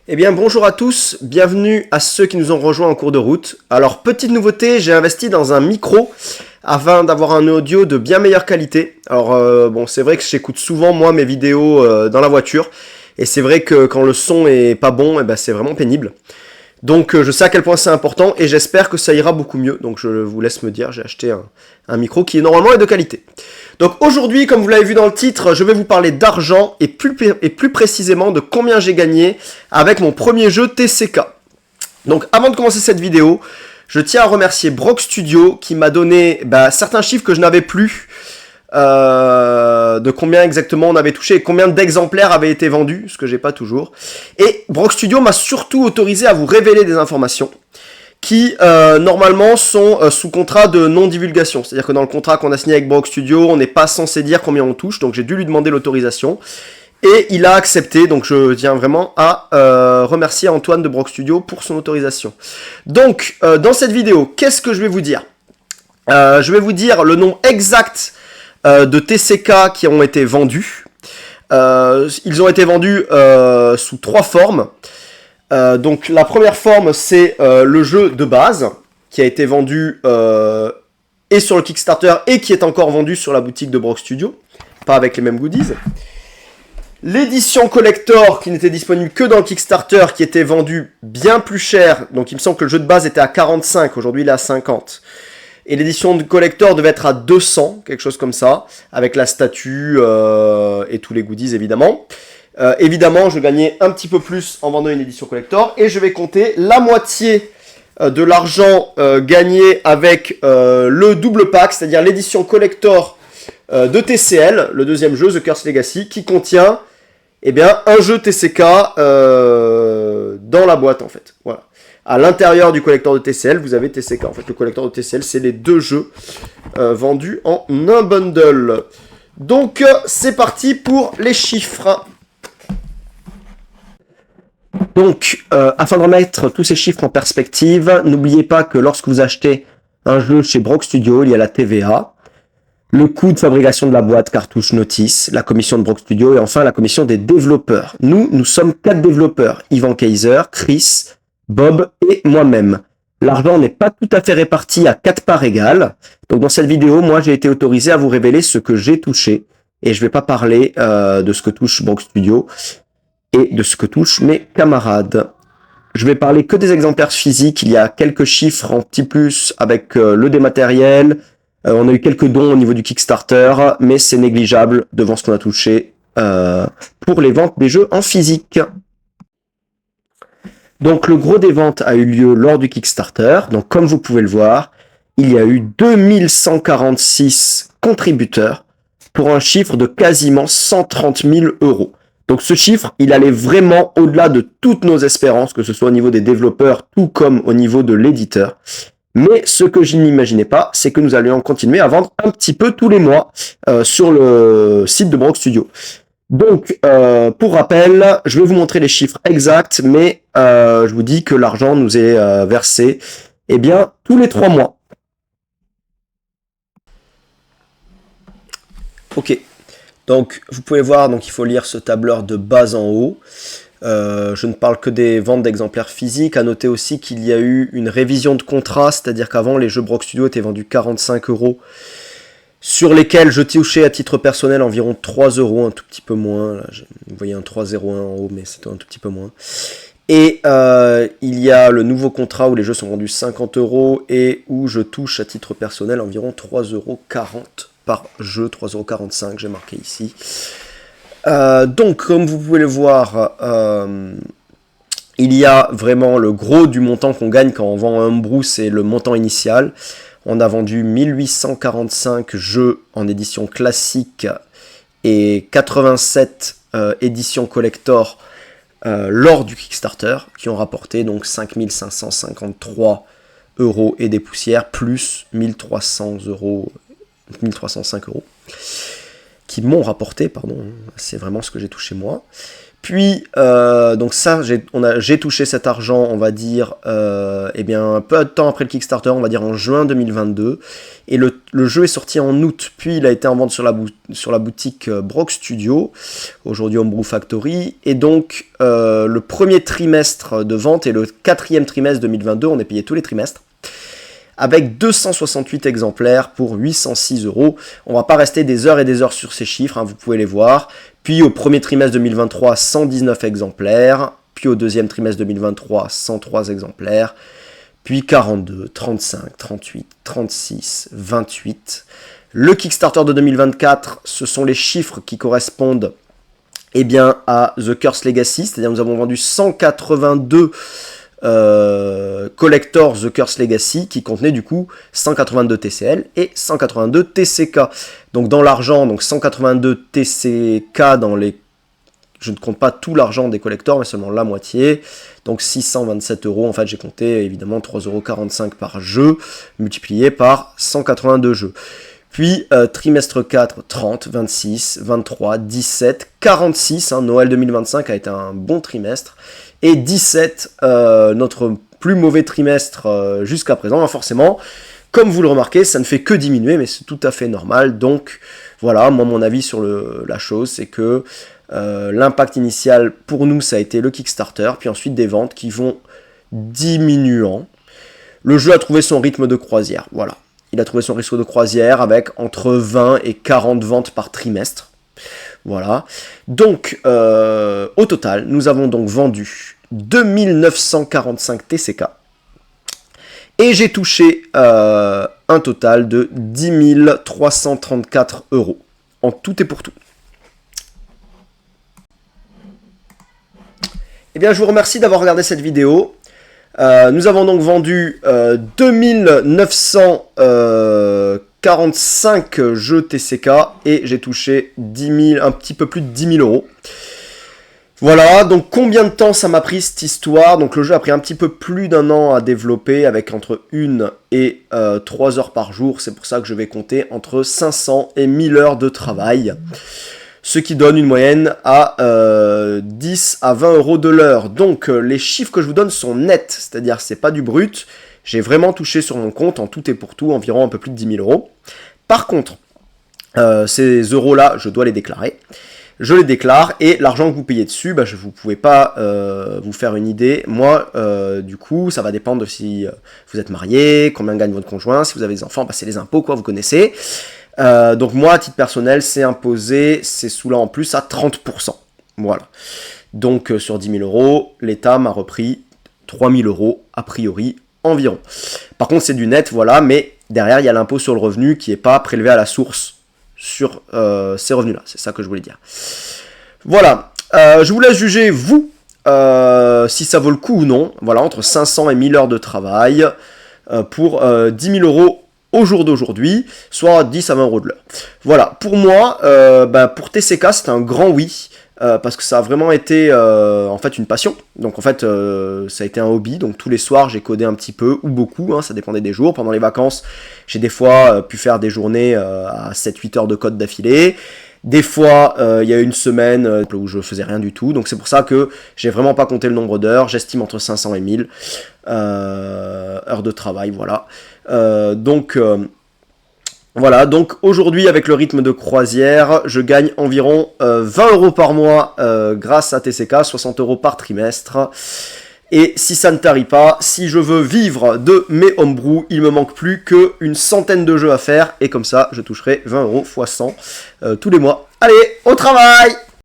Eh bien bonjour à tous, bienvenue à ceux qui nous ont rejoints en cours de route. Alors petite nouveauté, j'ai investi dans un micro afin d'avoir un audio de bien meilleure qualité. Alors bon, c'est vrai que j'écoute souvent moi mes vidéos dans la voiture et c'est vrai que quand le son est pas bon, c'est vraiment pénible. Donc je sais à quel point c'est important et j'espère que ça ira beaucoup mieux. Donc je vous laisse me dire, j'ai acheté un micro qui normalement est de qualité. Donc aujourd'hui, comme vous l'avez vu dans le titre, je vais vous parler d'argent et plus précisément de combien j'ai gagné avec mon premier jeu TCK. Donc avant de commencer cette vidéo, je tiens à remercier Brock Studio qui m'a donné certains chiffres que je n'avais plus. De combien exactement on avait touché et combien d'exemplaires avaient été vendus, ce que j'ai pas toujours. Et Brock Studio m'a surtout autorisé à vous révéler des informations qui normalement sont sous contrat de non-divulgation. C'est-à-dire que dans le contrat qu'on a signé avec Brock Studio, on n'est pas censé dire combien on touche, donc j'ai dû lui demander l'autorisation. Et il a accepté, donc je tiens vraiment à remercier Antoine de Brock Studio pour son autorisation. Donc, dans cette vidéo, qu'est-ce que je vais vous dire ? Je vais vous dire le nombre exact de TCK qui ont été vendus. Ils ont été vendus sous 3 formes. Donc la première forme, c'est le jeu de base, qui a été vendu et sur le Kickstarter et qui est encore vendu sur la boutique de Brock Studio, pas avec les mêmes goodies. L'édition collector, qui n'était disponible que dans le Kickstarter, qui était vendue bien plus cher, donc il me semble que le jeu de base était à 45, aujourd'hui il est à 50. Et l'édition de collector devait être à 200, quelque chose comme ça, avec la statue et tous les goodies évidemment. Évidemment, je gagnais un petit peu plus en vendant une édition collector, et je vais compter la moitié de l'argent gagné avec le double pack, c'est-à-dire l'édition collector de TCL, le deuxième jeu, The Curse Legacy, qui contient un jeu TCK dans la boîte en fait. Voilà. À l'intérieur du collector de TCL, vous avez TCK. En fait, le collector de TCL, c'est les deux jeux vendus en un bundle. Donc, c'est parti pour les chiffres. Donc, afin de remettre tous ces chiffres en perspective, n'oubliez pas que lorsque vous achetez un jeu chez Brock Studio, il y a la TVA, le coût de fabrication de la boîte, cartouche, notice, la commission de Brock Studio et enfin la commission des développeurs. Nous sommes 4 développeurs, Ivan Kaiser, Chris, Bob et moi-même. L'argent n'est pas tout à fait réparti à 4 parts égales. Donc dans cette vidéo, moi j'ai été autorisé à vous révéler ce que j'ai touché. Et je ne vais pas parler de ce que touche Brock Studio et de ce que touchent mes camarades. Je vais parler que des exemplaires physiques. Il y a quelques chiffres en petit plus avec le dématériel. On a eu quelques dons au niveau du Kickstarter, mais c'est négligeable devant ce qu'on a touché pour les ventes des jeux en physique. Donc le gros des ventes a eu lieu lors du Kickstarter. Donc comme vous pouvez le voir, il y a eu 2146 contributeurs pour un chiffre de quasiment 130 000 €. Donc ce chiffre, il allait vraiment au-delà de toutes nos espérances, que ce soit au niveau des développeurs, tout comme au niveau de l'éditeur. Mais ce que je n'imaginais pas, c'est que nous allions continuer à vendre un petit peu tous les mois sur le site de Brock Studio. Donc, pour rappel, je vais vous montrer les chiffres exacts, mais je vous dis que l'argent nous est versé tous les 3 mois. Ok, donc vous pouvez voir, donc il faut lire ce tableur de bas en haut. Je ne parle que des ventes d'exemplaires physiques. À noter aussi qu'il y a eu une révision de contrat, c'est-à-dire qu'avant les jeux Brock Studio étaient vendus 45 €, sur lesquels je touchais à titre personnel environ 3 €, un tout petit peu moins. Là, vous voyez un 3,01 en haut, mais c'était un tout petit peu moins. Et il y a le nouveau contrat où les jeux sont vendus 50 € et où je touche à titre personnel environ 3,40 € par jeu, 3,45 €, j'ai marqué ici. Donc, comme vous pouvez le voir, il y a vraiment le gros du montant qu'on gagne quand on vend un Homebrew, c'est le montant initial. On a vendu 1845 jeux en édition classique et 87 éditions collector lors du Kickstarter, qui ont rapporté donc 5553 € et des poussières, plus 1305 €. Qui m'ont rapporté, pardon, c'est vraiment ce que j'ai touché moi. Puis, donc ça, j'ai touché cet argent, on va dire, eh bien, un peu de temps après le Kickstarter, on va dire en juin 2022. Et le jeu est sorti en août, puis il a été en vente sur la boutique Brock Studio, aujourd'hui Homebrew Factory. Et donc, le premier trimestre de vente et le 4e trimestre 2022, on est payé tous les trimestres, avec 268 exemplaires pour 806 €. On va pas rester des heures et des heures sur ces chiffres, hein, vous pouvez les voir. Puis au premier trimestre 2023, 119 exemplaires. Puis au deuxième trimestre 2023, 103 exemplaires. Puis 42, 35, 38, 36, 28. Le Kickstarter de 2024, ce sont les chiffres qui correspondent eh bien, à The Curse Legacy. C'est-à-dire nous avons vendu 182 Collector The Curse Legacy qui contenait du coup 182 TCL et 182 TCK. Donc dans l'argent, donc 182 TCK dans les... Je ne compte pas tout l'argent des collectors, mais seulement la moitié. Donc 627 €. En fait, j'ai compté évidemment 3,45 € par jeu, multiplié par 182 jeux. Puis trimestre 4, 30, 26, 23, 17, 46. Noël 2025 a été un bon trimestre. Et 17, notre plus mauvais trimestre jusqu'à présent. Forcément, comme vous le remarquez, ça ne fait que diminuer, mais c'est tout à fait normal. Donc voilà, moi mon avis sur la chose, c'est que l'impact initial pour nous, ça a été le Kickstarter, puis ensuite des ventes qui vont diminuant. Le jeu a trouvé son rythme de croisière, voilà. Il a trouvé son rythme de croisière avec entre 20 et 40 ventes par trimestre. Voilà. Donc, au total, nous avons donc vendu 2945 TCK. Et j'ai touché un total de 10 334 € en tout et pour tout. Eh bien, je vous remercie d'avoir regardé cette vidéo. Nous avons donc vendu 2945 jeux TCK et j'ai touché 10 000, un petit peu plus de 10 000 €. Voilà, donc combien de temps ça m'a pris cette histoire? Donc le jeu a pris un petit peu plus d'1 an à développer avec entre 1 et 3 heures par jour. C'est pour ça que je vais compter entre 500 et 1000 heures de travail. Ce qui donne une moyenne à 10 à 20 € de l'heure. Donc les chiffres que je vous donne sont nets, c'est-à-dire c'est pas du brut. J'ai vraiment touché sur mon compte en tout et pour tout environ un peu plus de 10 000 €. Par contre, ces euros-là, je dois les déclarer. Je les déclare et l'argent que vous payez dessus, bah, vous ne pouvez pas vous faire une idée. Moi, du coup, ça va dépendre de si vous êtes marié, combien gagne votre conjoint, si vous avez des enfants, bah, c'est les impôts, quoi, vous connaissez. Donc moi, à titre personnel, c'est imposé, c'est sous-là en plus à 30%. Voilà. Donc sur 10 000 €, l'État m'a repris 3 000 € a priori environ. Par contre, c'est du net, voilà, mais derrière, il y a l'impôt sur le revenu qui n'est pas prélevé à la source sur ces revenus-là. C'est ça que je voulais dire. Voilà. Je vous laisse juger, vous, si ça vaut le coup ou non. Voilà, entre 500 et 1000 heures de travail pour 10 000 € au jour d'aujourd'hui, soit 10 à 20 € de l'heure. Voilà, pour moi, pour TCK, c'est un grand oui, parce que ça a vraiment été en fait une passion. Donc en fait, ça a été un hobby, donc tous les soirs j'ai codé un petit peu, ou beaucoup, hein, ça dépendait des jours. Pendant les vacances, j'ai des fois pu faire des journées à 7-8 heures de code d'affilée. Des fois, il y a une semaine où je faisais rien du tout, donc c'est pour ça que j'ai vraiment pas compté le nombre d'heures, j'estime entre 500 et 1000 heures de travail, voilà. Voilà, donc aujourd'hui avec le rythme de croisière, je gagne environ 20 € par mois grâce à TCK, 60 € par trimestre. Et si ça ne tarit pas, si je veux vivre de mes homebrew, il me manque plus qu'une centaine de jeux à faire, et comme ça je toucherai 20 € x 100 tous les mois. Allez, au travail!